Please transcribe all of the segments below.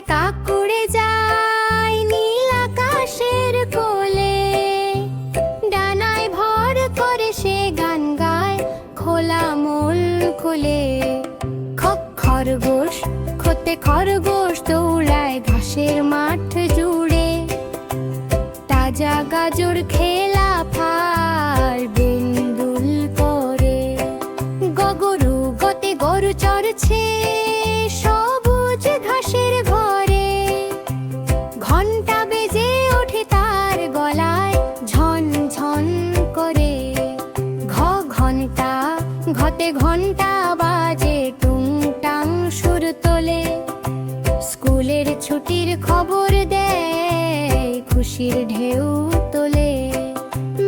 কাক উড়ে যায় নীল আকাশের কোলে, ডানায় ভর করে সে গান গায় খোলা মন খুলে। খরগোশ খোতে খরগোশ দৌড়ায় ঘাসের মাঠ জুড়ে, তাজা গাজর খেলা ফার বিন্দুল পরে। গরু গতে গরু চড়ছে সবুজ ঘাসের ঘরে, ঘন্টা বেজে ওঠে তার গলায় ঝন ঝন করে। ঘন্টা ঘতে ঘন্টা বাজে টুংটাং সুর তোলে, স্কুলের ছুটির খবর দেয় খুশির ঢেউ তোলে।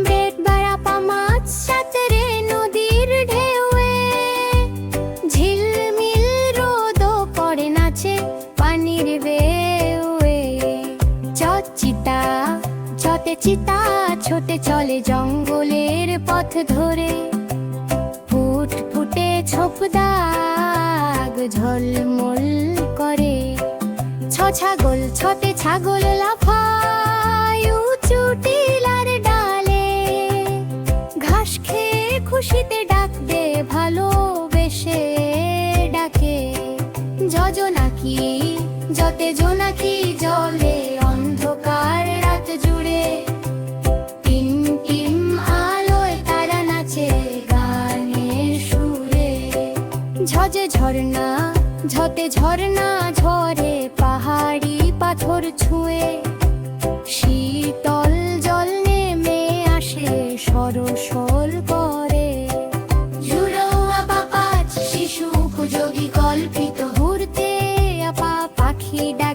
বেট বারাপা মাছ সাঁতরে নদীর ঢেউয়ে, ঝিলমিল রোদও পড়ে নাচে পানির বেউয়ে। চিতা যতে চিতা ছোটে চলে জঙ্গলের পথ ধরে, ফুটফুটে ছোপ দাগ ঝলমল করে। ছাগল ছতে ছাগল লাফায় উঁচু টিলার ডালে, ঘাস খেয়ে খুশিতে ডাক দে ভালোবেসে ডাকে। জোনাকি যতে জোনাকি জলে অন্ধকার রাত জুড়ে, টিম টিম আলোয় তারা নাচে গানের সুরে। ঝর্ণা ঝতে ঝর্ণা ঝরে পাহাড়ি পাথর ছুঁয়ে, শীতল জল নেমে আসে সরসর করে। ঝুড়োয়া পাপাচ শিশু উপযোগী কল্পিত ঘুরতে আপা পাখি ডাকে।